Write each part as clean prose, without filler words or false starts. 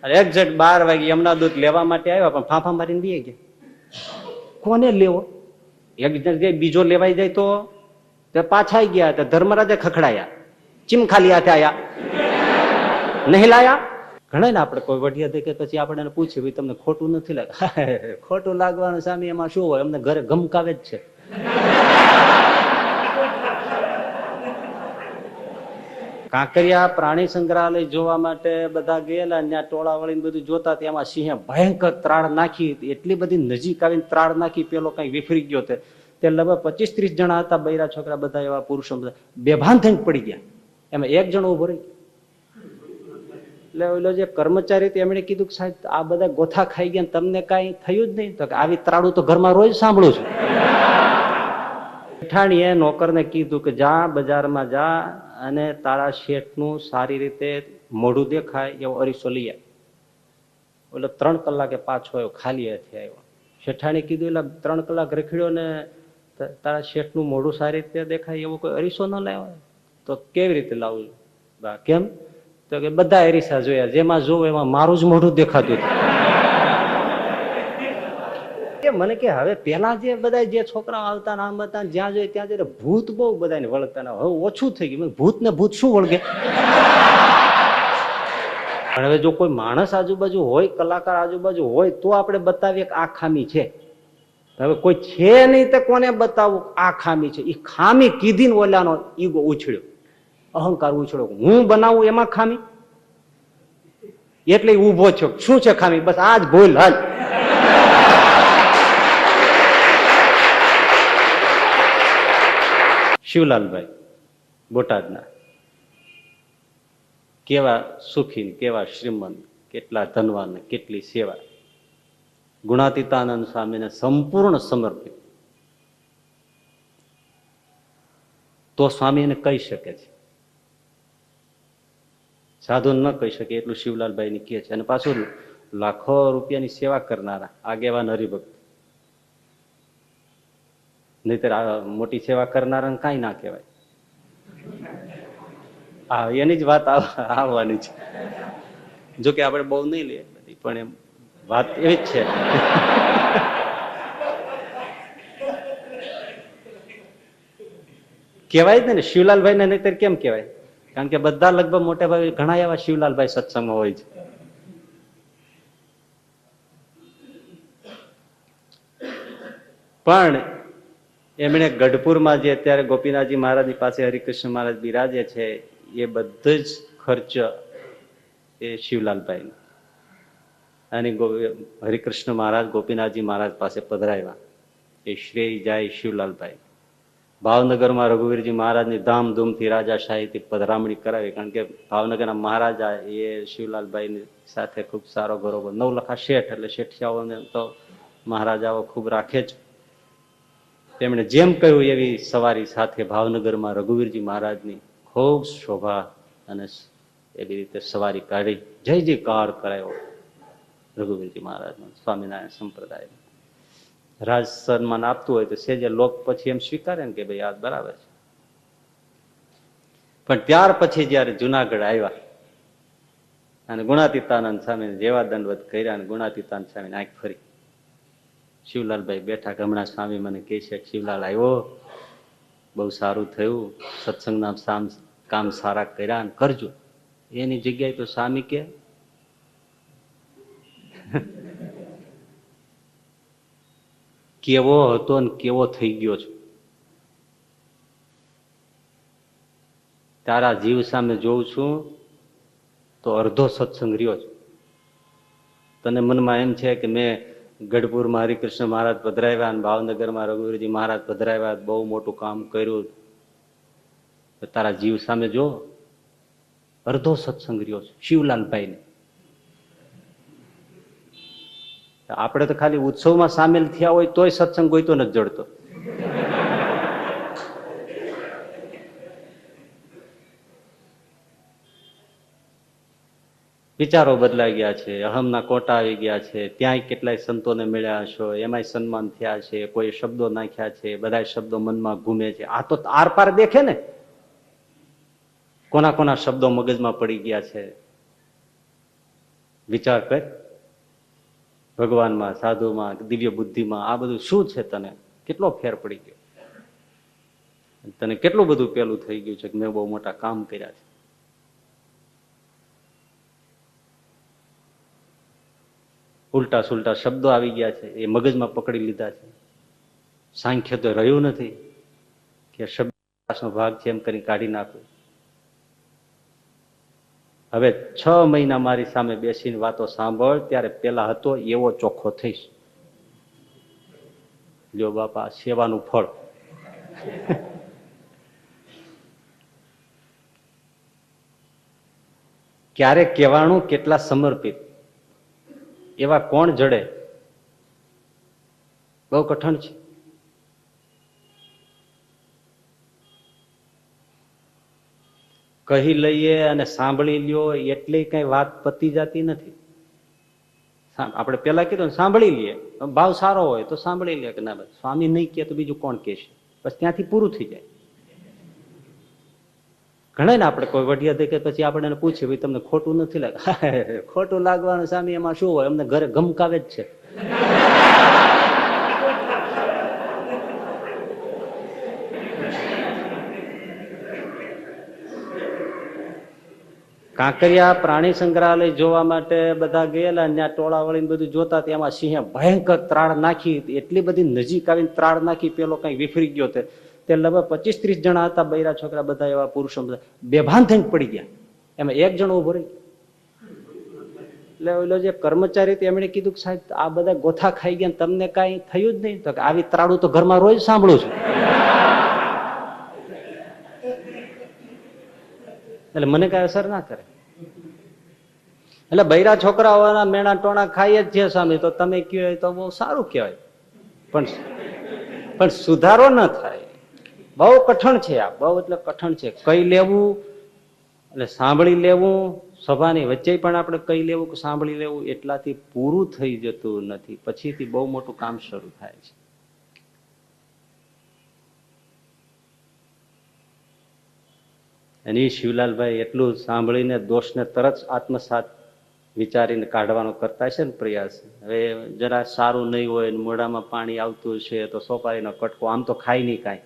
Exact 12 વાગે એમના દૂધ લેવા માટે આવ્યા, પણ ફાંફા મારીને બી ગયા. કોને લેવો? એક જણ બીજો લેવાઈ જાય તો પાછા ગયા. તો ધર્મરાજે ખખડાયા, ચીમ ખાલી હાથે આયા, નહીં લાયા. ઘણા ને આપણે કોઈ વઢિયા દેખે પછી આપણે એને પૂછીએ, ભાઈ તમને ખોટું નથી લાગે? ખોટું લાગવાનું સામે એમાં શું હોય, અમને ઘરે ગમકાવે જ છે. કાંકરિયા પ્રાણી સંગ્રહાલય જોવા માટે બધા ગયેલા, ત્યાં ટોળા વળીને બધું જોતા, એમાં સિંહે ભયંકર ત્રાળ નાખી, એટલી બધી નજીક આવીને ત્રાળ નાખી, પેલો કઈ વિફરી ગયો. તે લગભગ 25-30 જણા હતા, બૈરા છોકરા બધા, એવા પુરુષો બધા બેભાન થઈને પડી ગયા. એમાં એક જણો ઉભો રહી. એટલે ઓલો જે કર્મચારી એમણે કીધું કે સાહેબ આ બધા ગોથા ખાઈ ગયા, તમને કઈ થયું જ નહીં? તો આવી ત્રાળું તો ઘરમાં રોજ સાંભળું છું. જેઠાણીએ નોકરને કીધું કે જા બજારમાં જા અને તારા શેઠનું સારી રીતે મોઢું દેખાય એવો અરીસો લઈ આવ. એટલે 3 કલાકે પાછો આવ્યો, ખાલી હાથે આવ્યો. શેઠાણી કીધું એટલે 3 કલાક રખડ્યો ને તારા શેઠનું મોઢું સારી રીતે દેખાય એવો કોઈ અરીસો ન લાવ્યો? તો કેવી રીતે લાવું? કેમ? તો કે બધા અરીસા જોયા, જેમાં જોવું એમાં મારું જ મોઢું દેખાતું હતું. મને કે હવે પેલા જે બધા જે છોકરાઓ આવતા આમ હતા, જ્યાં જોઈએ ત્યાં જઈને ભૂત બહુ બધાને વળગતા, હવે ઓછું થઈ ગયું. ભૂત ને ભૂત શું વળગે? પણ હવે જો કોઈ માણસ આજુબાજુ હોય, કલાકાર આજુબાજુ હોય, તો આપણે બતાવીએ કે આ ખામી છે. હવે કોઈ છે નહીં તો કોને બતાવું આ ખામી છે? એ ખામી કીધી ને ઓલાનો ઈગો ઉછળ્યો, અહંકાર ઉછળ્યો, હું બનાવું એમાં ખામી, એટલે ઉભો છો. શું છે ખામી? બસ આ જ ભૂલ. હાલ શિવલાલભાઈ બોટાદના, કેવા સુખી, કેવા શ્રીમંત, કેટલા ધનવાન, કેટલી સેવા. ગુણાતીતાનંદ સ્વામીને સંપૂર્ણ સમર્પિત. તો સ્વામી એને કહી શકે છે, સાધુ ન કહી શકે એટલું શિવલાલભાઈ ને કહે છે. અને પાછું લાખો રૂપિયાની સેવા કરનારા આગેવાન હરિભક્ત, નહીતર મોટી સેવા કરનારા કઈ ના કહેવાય. હા, એની જ વાત આવવાની છે. જોકે આપણે બહુ નહીં લઈએ બધી, પણ એમ વાત એવી જ છે. કેવાય જ ને શિવલાલભાઈ ને, નહીતર કેમ કેવાય? કારણ કે બધા લગભગ મોટા ભાગે ઘણા એવા શિવલાલભાઈ સત્સંગમાં હોય છે. પણ એમણે ગઢપુરમાં જે અત્યારે ગોપીનાથજી મહારાજની પાસે હરિકૃષ્ણ મહારાજ બિરાજે છે, એ બધો જ ખર્ચ એ શિવલાલભાઈ. અને હરિકૃષ્ણ મહારાજ ગોપીનાથજી મહારાજ પાસે પધરાવ્યા, એ શ્રેય જાય શિવલાલભાઈ. ભાવનગરમાં રઘુવીરજી મહારાજની ધામધૂમથી રાજાશાહીથી પધરામણી કરાવી, કારણ કે ભાવનગરના મહારાજા એ શિવલાલભાઈની સાથે ખૂબ સારો ગૌરવ. 9 લખા શેઠ, એટલે શેઠિયાઓને તો મહારાજાઓ ખૂબ રાખે જ. તેમણે જેમ કહ્યું એવી સવારી સાથે ભાવનગરમાં રઘુવીરજી મહારાજની ખૂબ શોભા અને એવી રીતે સવારી કાઢી જય જયકાર કરાયો રઘુવીરજી મહારાજનો. સ્વામિનારાયણ સંપ્રદાય રાજ સન્માન આપતું હોય તો સેજે લોક પછી એમ સ્વીકારે ને કે ભાઈ આ બરાબર છે. પણ ત્યાર પછી જયારે જુનાગઢ આવ્યા અને ગુણાતીતાનંદ સ્વામીને જેવા દંડવત કર્યા અને ગુણાતીતાનંદ સ્વામીને આંખ ફરી. શિવલાલભાઈ બેઠા, હમણાં સ્વામી મને કહે છે શિવલાલ આવ્યો, બહુ સારું થયું, સત્સંગના કામ સારા કર્યા ને કરજો. એની જગ્યાએ તો સ્વામી કે કેવો હતો ને કેવો થઈ ગયો છું, તારા જીવ સામે જોઉં છું તો અડધો સત્સંગ રહ્યો છું. તને મનમાં એમ છે કે મેં ગઢપુરમાં હરિકૃષ્ણ મહારાજ પધરાવ્યા અને ભાવનગરમાં રઘુવીરજી મહારાજ પધરાવ્યા, બહુ મોટું કામ કર્યું, તારા જીવ સામે જો અડધો સત્સંગ રહ્યો છે. શિવલાલભાઈ ને આપણે તો ખાલી ઉત્સવમાં સામેલ થયા હોય તોય સત્સંગ કોઈ તો નથી જડતો. વિચારો બદલાઈ ગયા છે, અહમના કોટા આવી ગયા છે. ત્યાંય કેટલાય સંતોને મળ્યા હશો, એમાંય સન્માન થયા છે, કોઈ શબ્દો નાખ્યા છે, બધા શબ્દો મનમાં ઘૂમે છે. આ તો આર પાર દેખે ને, કોના કોના શબ્દો મગજમાં પડી ગયા છે. વિચાર કર, ભગવાનમાં, સાધુમાં, દિવ્ય બુદ્ધિમાં આ બધું શું છે તને? કેટલો ફેર પડી ગયો, તને કેટલું બધું પેલું થઈ ગયું છે કે મેં બહુ મોટા કામ કર્યા છે. ઉલટા સુલટા શબ્દો આવી ગયા છે, એ મગજમાં પકડી લીધા છે. સાંખ્ય તો રહ્યું નથી કે શબ્દનો ભાગ છે એમ કરી કાઢી નાખું. હવે 6 મહિના મારી સામે બેસીને વાતો સાંભળ, ત્યારે પેલા હતો એવો ચોખ્ખો થઈશ. લ્યો બાપા, સેવાનું ફળ. ક્યારે કહેવાનું, કેટલા સમર્પિત, એવા કોણ જડે? બહુ કઠણ છે. કહી લઈએ અને સાંભળી લ્યો એટલી કઈ વાત પતી જતી નથી. આપણે પેલા કીધું સાંભળી લઈએ, ભાવ સારો હોય તો સાંભળી લે કે ના ભાઈ સ્વામી નહીં કહે તો બીજું કોણ કહેશે, બસ ત્યાંથી પૂરું થઈ જાય. ઘણા ને આપણે કોઈ વડિયા દેખે પછી આપણે એને પૂછીએ ભાઈ તમને ખોટું નથી લાગે? ખોટું લાગવાનું સ્વામી એમાં શું હોય, અમને ઘરે ગમકાવે જ છે. કાંકરિયા પ્રાણી સંગ્રહાલય જોવા માટે બધા ગયેલા, ત્યાં ટોળા વળીને બધું જોતા, એમાં સિંહે ભયંકર ત્રાળ નાખી, એટલી બધી નજીક આવીને ત્રાળ નાખી, પેલો કઈ વિફરી ગયો તે લગભગ 25-30 જણા હતા, બૈરા છોકરા બધા એવા પુરુષો બધા બેભાન થઈને પડી ગયા. એમાં એક જણ ઉભો રહી. એટલે ઓલો જે કર્મચારી એમણે કીધું કે સાહેબ આ બધા ગોથા ખાઈ ગયા, તમને કઈ થયું જ નહીં? તો આવી ત્રાળું તો ઘરમાં રોજ સાંભળું છું. એટલે મને કઈ અસર ના કરે. એટલે બૈરા છોકરાઓના મેણા ટોણા ખાઈ જ છે સ્વામી, તો તમે કહો તો બહુ સારું કહેવાય, પણ સુધારો ન થાય. બહુ કઠણ છે આ, બહુ એટલે કઠણ છે. કઈ લેવું એટલે સાંભળી લેવું, સભાની વચ્ચે પણ આપણે કઈ લેવું કે સાંભળી લેવું એટલાથી પૂરું થઈ જતું નથી, પછીથી બહુ મોટું કામ શરૂ થાય છે. અને એ શિવલાલભાઈ એટલું સાંભળીને દોષને તરત આત્મસાત વિચારીને કાઢવાનો કરતા છે ને પ્રયાસ. હવે જરા સારું નહીં હોય, મોઢામાં પાણી આવતું છે તો સોપારીનો કટકો, આમ તો ખાય નહીં કાંઈ,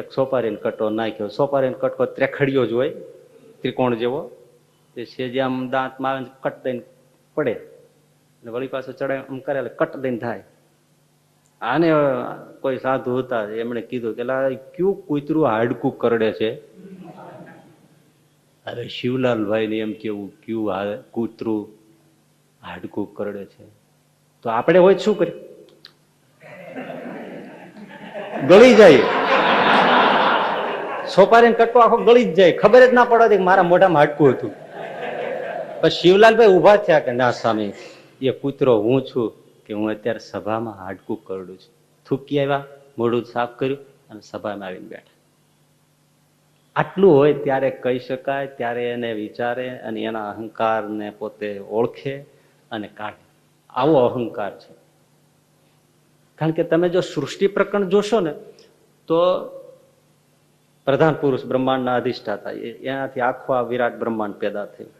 એક સોપારીનો કટકો નાખ્યો. સોપારીનો કટકો ત્રેખડીયો જ હોય, ત્રિકોણ જેવો, તે છે જે આમ દાંતમાં કટ દઈને પડે, વળી પાસે ચડાય આમ કરે કટ દઈને થાય. આને કોઈ સાધુ હતા, એમણે કીધું કે ક્યું કૂતરું હાડકું કરડે છે? હવે શિવલાલભાઈ ને એમ કેવું ક્યું કૂતરું હાડકું કરડે છે? તો આપણે હોય શું કરી? ગળી જાય, સોપારીને કટકો આખો ગળી જ જાય, ખબર જ ના પડે કે મારા મોઢામાં હાડકું હતું. પછી શિવલાલભાઈ ઉભા થયા કે ના સ્વામી, એ કૂતરો હું છું કે હું અત્યારે સભામાં હાડકું કરડું છું. થૂકી આવ્યા, મોઢું સાફ કર્યું અને સભામાં આવીને બેઠા. આટલું હોય ત્યારે કહી શકાય, ત્યારે એને વિચારે અને એના અહંકારને પોતે ઓળખે અને કાઢે. આવો અહંકાર છે. કારણ કે તમે જો સૃષ્ટિ પ્રકરણ જોશો ને તો પ્રધાન પુરુષ બ્રહ્માંડના અધિષ્ઠાતા, એનાથી આખો આ વિરાટ બ્રહ્માંડ પેદા થયું.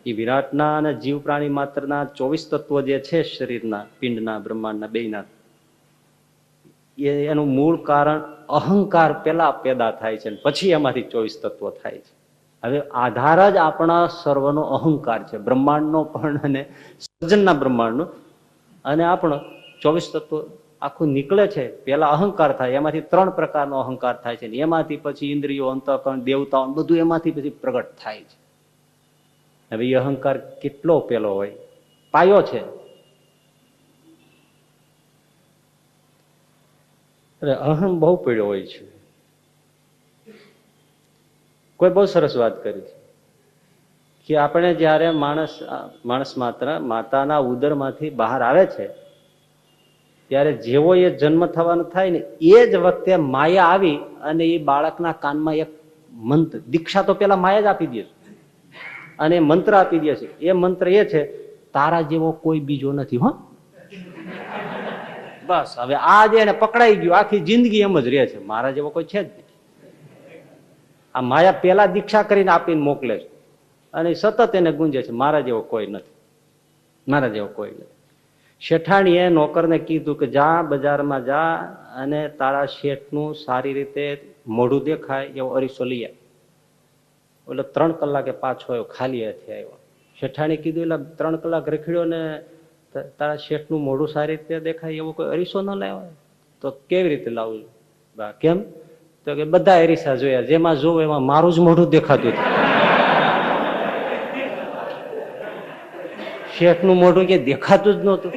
એ વિરાટના અને જીવ પ્રાણી માત્રના 24 તત્વો જે છે શરીરના, પિંડના, બ્રહ્માંડના બેયના, એનું મૂળ કારણ અહંકાર પેલા પેદા થાય છે, પછી એમાંથી 24 તત્વો થાય છે. હવે આધાર જ આપણા સર્વનો અહંકાર છે, બ્રહ્માંડનો પણ અને સર્જનના બ્રહ્માંડનો, અને આપણો 24 તત્વો આખું નીકળે છે. પેલા અહંકાર થાય, એમાંથી 3 પ્રકારનો અહંકાર થાય છે, એમાંથી પછી ઇન્દ્રિયો, અંતઃકરણ, દેવતાઓ બધું એમાંથી પછી પ્રગટ થાય છે. હવે એ અહંકાર કેટલો પેલો હોય, પાયો છે. અહમ બહુ પડ્યો હોય છે. કોઈ બહુ સરસ વાત કરી છે કે આપણે જયારે માણસ માત્ર માતાના ઉદરમાંથી બહાર આવે છે ત્યારે જેવો એ જન્મ થવાનો થાય ને એ જ વખતે માયા આવી અને એ બાળકના કાનમાં એક મંત્ર, દીક્ષા તો પેલા માયા જ આપી દે છે અને મંત્ર આપી દે છે. એ મંત્ર એ છે, તારા જેવો કોઈ બીજો નથી. હો, બસ. હવે આ જે એને પકડાઈ ગયું, આખી જિંદગી એમ જ રહે છે, મારા જેવો કોઈ છે જ નહીં. આ માયા પેલા દીક્ષા કરીને આપીને મોકલે છે અને સતત એને ગુંજે છે, મારા જેવો કોઈ નથી. મારા જેવો કોઈ નથી. શેઠાણીએ નોકરને કીધું કે જા બજારમાં જા અને તારા શેઠનું સારી રીતે મોઢું દેખાય એવો અરીસો લઈ આવ. એટલે 3 કલાકે પાછો આવ્યો, ખાલી હાથે આવ્યો. શેઠાણી કીધું એટલે 3 કલાક રખડ્યો ને તારા શેઠનું મોઢું સારી રીતે દેખાય એવો કોઈ અરીસો ન લાવ્યો? તો કેવી રીતે લાવું? કેમ? તો કે બધા અરીસા જોયા, જેમાં જોવું એમાં મારું જ મોઢું દેખાતું હતું. શેઠનું મોઢું કે દેખાતું જ નહોતું.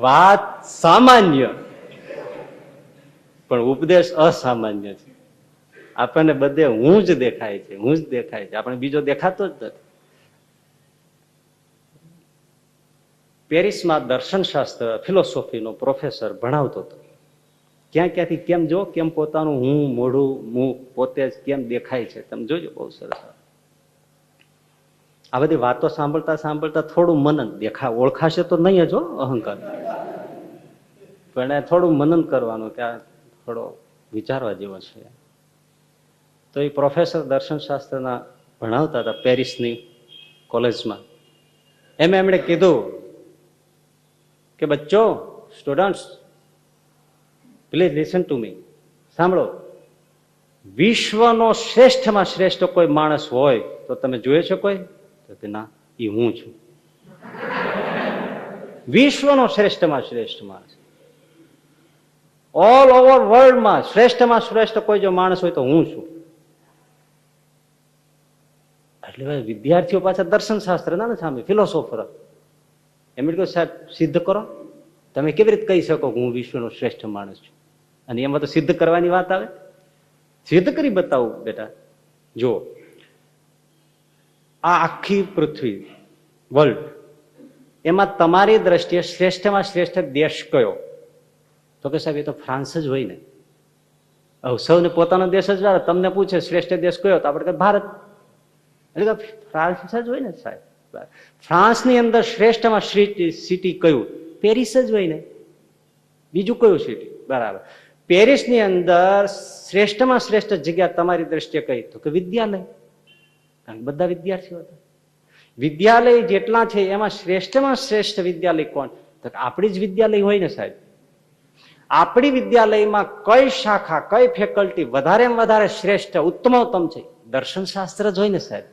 વાત સામાન્ય પણ ઉપદેશ અસામાન્ય છે. આપણને બધે હું જ દેખાય છે, હું જ દેખાય છે, આપણે બીજો દેખાતો જ નથી. પેરિસમાં દર્શનશાસ્ત્ર ફિલોસોફીનો પ્રોફેસર ભણાવતો હતો. ક્યાંથી કેમ જો કેમ પોતાનું હું મોઢું મુખ પોતે જ કેમ દેખાય છે તમે જોજો, બહુ સરસ. આ બધી વાતો સાંભળતા સાંભળતા થોડું મનન, ઓળખાશે તો નહીં જ અહંકાર, પણ થોડું મનન કરવાનું, ત્યાં થોડો વિચારવા જેવો છે. તો એ પ્રોફેસર દર્શનશાસ્ત્રના ભણાવતા હતા પેરિસની કોલેજમાં. એમણે કીધું કે બચ્ચો, students, please listen to me, સાંભળો. વિશ્વનો શ્રેષ્ઠમાં શ્રેષ્ઠ કોઈ માણસ હોય તો તમે જોયે છો કોઈ? તો કે ના, એ હું છું. વિશ્વનો શ્રેષ્ઠમાં શ્રેષ્ઠ માણસ, ઓલ ઓવર વર્લ્ડમાં શ્રેષ્ઠમાં શ્રેષ્ઠ કોઈ જો માણસ હોય તો હું છું. એટલે વિદ્યાર્થીઓ પાછા દર્શન શાસ્ત્ર ના સામે ફિલોસોફર. એમ કહ્યું સાહેબ સિદ્ધ કરો, તમે કેવી રીતે કહી શકો કે હું વિશ્વનો શ્રેષ્ઠ માણસ છું? અને એમાં તો સિદ્ધ કરવાની વાત આવે. સિદ્ધ કરી બતાવું બેટા. જો આ આખી પૃથ્વી વર્લ્ડ, એમાં તમારી દ્રષ્ટિએ શ્રેષ્ઠમાં શ્રેષ્ઠ દેશ કયો? તો કે સાહેબ એ તો ફ્રાન્સ જ હોય ને. સૌને પોતાનો દેશ જ આવે. તમને પૂછે શ્રેષ્ઠ દેશ કયો તો આપણે ભારત, એટલે કે ફ્રાન્સ જ હોય ને સાહેબ. ફ્રાન્સની અંદર શ્રેષ્ઠમાં શ્રેષ્ઠ સિટી કયું? પેરિસ જ હોય ને. બીજું કયું સિટી? બરાબર. પેરિસની અંદર શ્રેષ્ઠમાં શ્રેષ્ઠ જગ્યા તમારી દ્રષ્ટિએ કઈ? તો કે વિદ્યાલય. કારણ કે બધા વિદ્યાર્થીઓ હતા. વિદ્યાલય જેટલા છે એમાં શ્રેષ્ઠમાં શ્રેષ્ઠ વિદ્યાલય કોણ? તો આપણી જ વિદ્યાલય હોય ને સાહેબ. આપણી વિદ્યાલયમાં કઈ શાખા, કઈ ફેકલ્ટી વધારેમાં વધારે શ્રેષ્ઠ ઉત્તમોત્તમ છે? દર્શન શાસ્ત્ર જ હોય ને સાહેબ.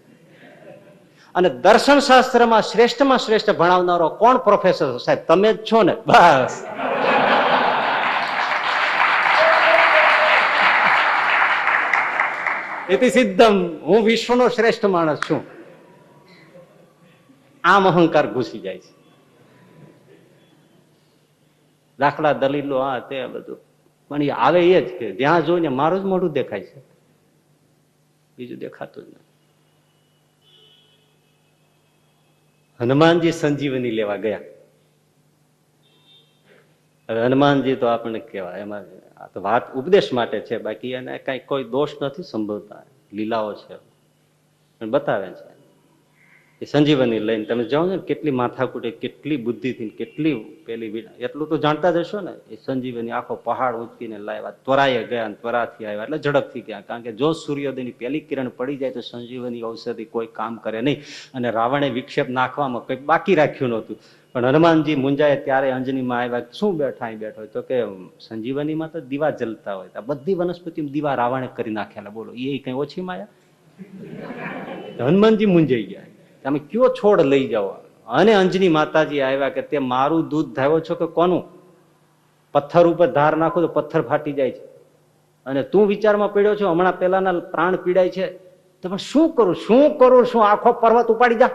અને દર્શન શાસ્ત્રમાં શ્રેષ્ઠમાં શ્રેષ્ઠ ભણાવનારો કોણ પ્રોફેસર? સાહેબ તમે જ છો ને. બસ એથી સિદ્ધમ, હું વિશ્વનો શ્રેષ્ઠ માણસ છું. આમ અહંકાર ઘૂસી જાય છે. દાખલા દલીલો આ તે બધું પણ એ આવે એ જ કે જ્યાં જોઈને મારું જ મોઢું દેખાય છે, બીજું દેખાતું જ નથી. હનુમાનજી સંજીવની લેવા ગયા. હવે હનુમાનજી તો આપણને કહેવાય, એમાં આ તો વાત ઉપદેશ માટે છે, બાકી એને કઈ કોઈ દોષ નથી સંભવતા, લીલાઓ છે પણ બતાવે છે. એ સંજીવની લઈને તમે જાઓ ને, કેટલી માથાકૂટે, કેટલી બુદ્ધિથી, કેટલી પેલી, એટલું તો જાણતા જ હશો ને. એ સંજીવની આખો પહાડ ઉચકીને લાવ્યા, ત્વરાએ ગયા અને ત્વરાથી આવ્યા, એટલે ઝડપથી ગયા. કારણ કે જો સૂર્યોદયની પહેલી કિરણ પડી જાય તો સંજીવની ઔષધિ કોઈ કામ કરે નહીં. અને રાવણે વિક્ષેપ નાખવામાં કંઈક બાકી રાખ્યું નહોતું. પણ હનુમાનજી મુંજાએ ત્યારે અંજનીમાં આવ્યા. શું બેઠા અહીં બેઠો? તો કે સંજીવનીમાં તો દીવા જલતા હોય, બધી વનસ્પતિ દીવા રાવણે કરી નાખ્યા. બોલો એ કઈ ઓછી માયા? હનુમાનજી મુંજાઈ ગયા. તમે કયો છોડ લઈ જાઓ? અને અંજની માતાજી આવ્યા કે તે મારું દૂધ ધાવ્યો છો કે કોનું? પથ્થર ઉપર ધાર નાખો તો પથ્થર ફાટી જાય છે, અને તું વિચારમાં પડ્યો છો હમણાં પેલાના પ્રાણ પીડાય છે, તો પણ શું કરું, શું કરું, શું આખો પર્વત ઉપાડી જા.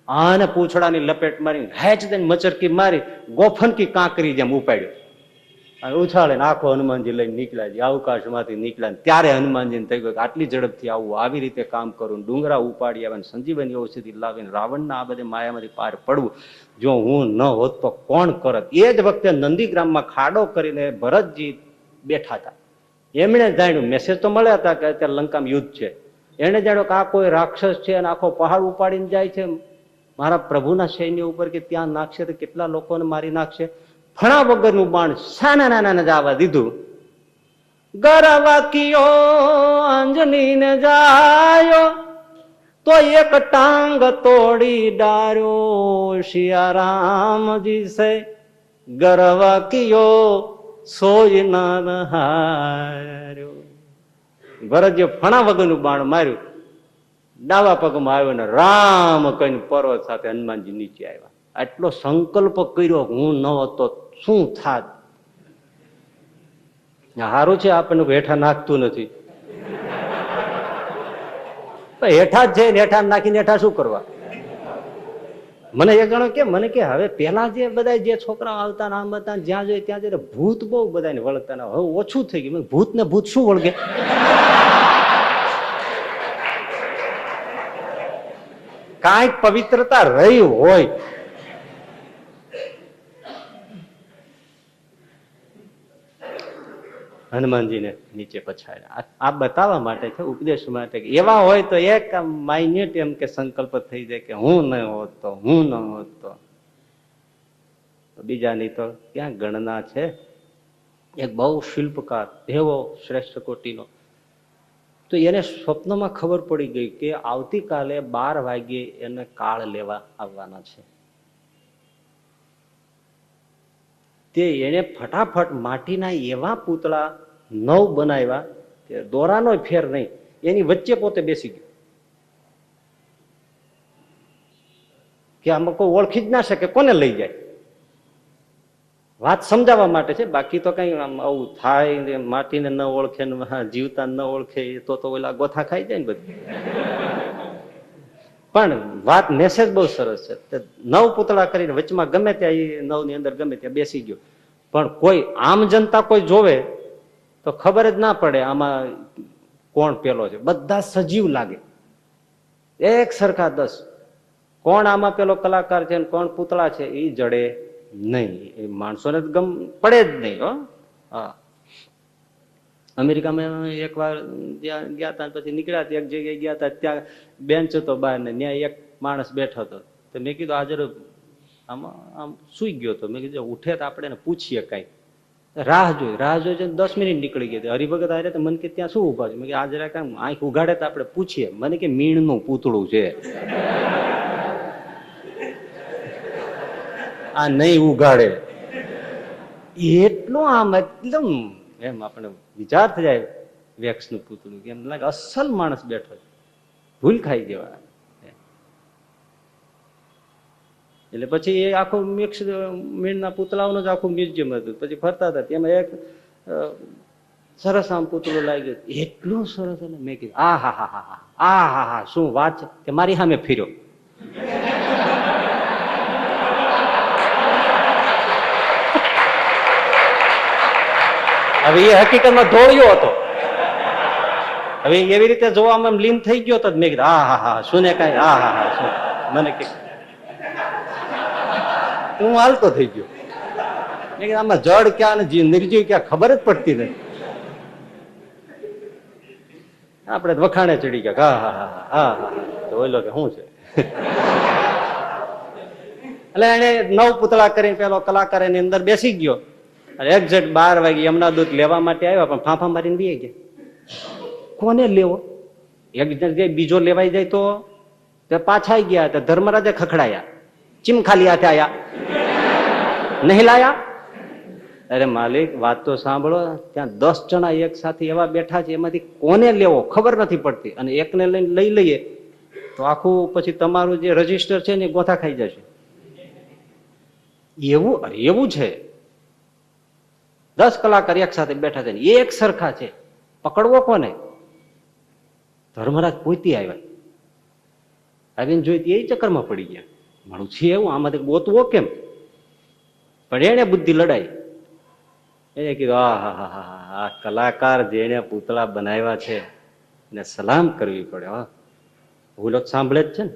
અને પૂંછડાની લપેટ મારી હેચ દઈને મચરકી મારી ગોફનકી કાંકરી જેમ ઉપાડ્યો અને ઉછાળે આખો હનુમાનજી લઈને નીકળ્યા છે. અવકાશમાંથી નીકળ્યા ત્યારે હનુમાનજીને થઈ ગયું આટલી ઝડપથી આવું, આવી રીતે કામ કરું, ડુંગરા ઉપાડી આવે, સંજીવની ઔષધિ લાવીને રાવણના આ બધે માયામાંથી પાર પડવું, જો હું ન હોત તો કોણ કરત. એ જ વખતે નંદીગ્રામમાં ખાડો કરીને ભરતજી બેઠા હતા. એમણે જાણ્યું, મેસેજ તો મળ્યા હતા કે અત્યારે લંકામાં યુદ્ધ છે. એને જાણ્યું કે આ કોઈ રાક્ષસ છે અને આખો પહાડ ઉપાડીને જાય છે મારા પ્રભુના સૈન્ય ઉપર, કે ત્યાં નાખશે તો કેટલા લોકોને મારી નાખશે. ફણા વગરનું બાણ સાના નાના જવા દીધું. ગરવા કિયો અંજની ને જાયો તો એક ટાંગ તોડી ડાર્યો સિયારામજી સે ગર્વ કિયો સોય ના હાર્યો. ભરતજી ફણા વગરનું બાણ માર્યું, ડાવા પગમાં આવ્યો ને રામ કહીને પર્વત સાથે હનુમાનજી નીચે આવ્યા. આટલો સંકલ્પ કર્યો, હું ન હતો શું થાત. સારું છે આપણને હેઠા નાખતું નથી. હેઠા જ છે, હેઠા નાખીને હેઠા શું કરવા. મને એક જણો કે મને કે હવે પેલા જે બધા જે છોકરાઓ આવતા ને આમ હતા જ્યાં જોઈએ ત્યાં જઈને ભૂત બહુ બધાને વળગતા ને હવે ઓછું થઈ ગયું. ભૂત ને ભૂત શું વળગે? કાંઈક પવિત્રતા રહી હોય. હનુમાનજીને નીચે પછાડ્યા. આ બતાવવા માટે છે, ઉપદેશ માટે. એવા હોય તો એક માઇન્યુટ એમ કે સંકલ્પ થઈ જાય કે હું ન હોત તો, હું ન હોત તો. બીજાની તો ક્યાં ગણના છે. એક બહુ શિલ્પકાર એવો શ્રેષ્ઠ કોટીનો, તો એને સ્વપ્નમાં ખબર પડી ગઈ કે આવતીકાલે 12 વાગ્યે એને કાળ લેવા આવવાના છે. તે એને ફટાફટ માટીના એવા પૂતળા 9 બનાવ્યા કે દોરાનો ફેર નહીં, એની વચ્ચે પોતે બેસી ગયો કે આમાં કોઈ ઓળખી જ ના શકે કોને લઈ જાય. વાત સમજાવવા માટે છે, બાકી તો કઈ આવું થાય માટીને ન ઓળખે ને જીવતા ન ઓળખે તો ઓલા ગોથા ખાઈ જાય ને બધી. પણ વાત મેસેજ બહુ સરસ છે. 9 પૂતળા કરીને વચમાં ગમે ત્યાં 9 ની અંદર ગમે ત્યાં બેસી ગયો. પણ કોઈ આમ જનતા કોઈ જોવે તો ખબર જ ના પડે આમાં કોણ પેલો છે. બધા સજીવ લાગે, એક સરખા 10. કોણ આમાં પેલો કલાકાર છે ને કોણ પૂતળા છે એ જડે નહીં. એ માણસોને ગમ પડે જ નહીં. હા, અમેરિકામાં એક વાર ગયા હતા, પછી નીકળ્યા એક જગ્યાએ ગયા હતા, ત્યાં બેન્ચ હતો બહાર ને ત્યાં એક માણસ બેઠો હતો. તો મેં કીધું હાજર આમાં આમ સુઈ ગયો હતો. મેં કીધું ઉઠે તો આપણે એને પૂછીએ કઈ. રાહ જોઈ 10 મિનિટ નીકળી ગઈ. હરિભગત આરે તો મને કે ત્યાં શું ઉભા છે? મેં કે આ જરા કામ આંખ ઉગાડે તો આપણે પૂછીએ. મને કે મીણનું પૂતળું છે, આ નહીં ઉગાડે. એટલું આમ એકદમ એમ આપણે વિચાર થઈ જાય, વેક્સનું પૂતળું એમ લાગે અસલ માણસ બેઠો છે, ભૂલ ખાઈ દેવા. એટલે પછી એ આખું મિક્સ મીણના પૂતળાઓનું જ આખું મ્યુઝિયમ હતું. પછી ફરતા હતા તેમાં એક સરસ આમ પૂતળું લાગ્યું, એટલું સરસ. મેં કીધું આ હા હા હા હા હા હા શું વાત છે. કે મારી સામે ફર્યો. હવે એ હકીકતમાં દોડ્યો હતો. હવે એવી રીતે જોવામાં લીન થઈ ગયો હતો. મેં કીધું હા હા હા શું ને કઈ હા હા હા શું. મને કે હું હાલતો થઈ ગયો. મેં કીધું આમાં જડ ક્યાં ને નિર્જીવ ક્યાં ખબર જ પડતી નથી. આપણે વખાણે ચડી ગયા. હા હા હા હા હા તો ઓલો કે શું છે. એટલે એને 9 પૂતળા કરીને પેલો કલાકાર એની અંદર બેસી ગયો. એક્ઝેક્ટ 12 વાગે એમના દૂધ લેવા માટે આવ્યા, પણ ફાંફા મારીને બી ગયા. કોને લેવો? એક બીજો લેવાઈ જાય તો પાછા ગયા. તો ધર્મરાજે ખખડાયા, ચીમ ખાલી હાથે આયા, નહીં લાયા. અરે માલિક વાત તો સાંભળો, ત્યાં 10 જણા એક સાથે એવા બેઠા છે, એમાંથી કોને લેવો ખબર નથી પડતી. અને એકને લઈને લઈ લઈએ તો આખું પછી તમારું જે રજીસ્ટર છે ને ગોથા ખાઈ જશે. એવું છે. 10 કલાકાર એક સાથે બેઠા છે, એક સરખા છે, પકડવો કોને? ધર્મરાજ પોતી આવ્યા, આવીને જોઈ એ ચક્કરમાં પડી ગયા. મારું છે એવું, આમાંથી ગોતવો કેમ? પણ એને બુદ્ધિ લડાઈ. એને કીધું હા હા હા હા આ કલાકાર જેને પૂતળા બનાવ્યા છે એને સલામ કરવી પડે. હા ભૂલો સાંભળે જ છે ને,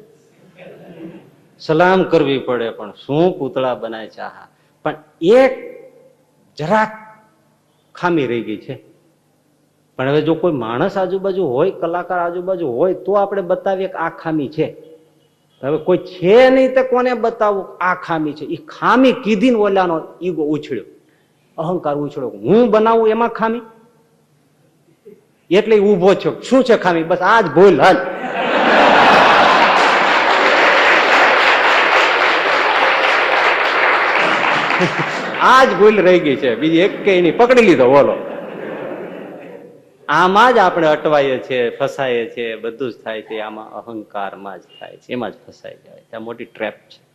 સલામ કરવી પડે. પણ શું પૂતળા બનાય છે. હા પણ એક જરાક ખામી રહી ગઈ છે. પણ હવે જો કોઈ માણસ આજુબાજુ હોય, કલાકાર આજુબાજુ હોય તો આપણે બતાવીએ કે આ ખામી છે. હવે કોઈ છે નહીં તો કોને બતાવું આ ખામી છે? એ ખામી કીધી ને ઓલાનો ઈગો ઉછળ્યો, અહંકાર ઉછળ્યો. હું બનાવું એમાં ખામી, એટલે ઉભો છો. શું છે ખામી? બસ આ જ ભૂલ. હાલ આ જ ભૂલ રહી ગઈ છે, બીજી એક કઈ નહીં. પકડી લીધો બોલો. આમાં જ આપણે અટવાઈએ છીએ, ફસાઈએ છીએ, બધું જ થાય છે આમાં, અહંકારમાં જ થાય છે, એમાં જ ફસાઈ જાય છે. આ મોટી ટ્રેપ છે.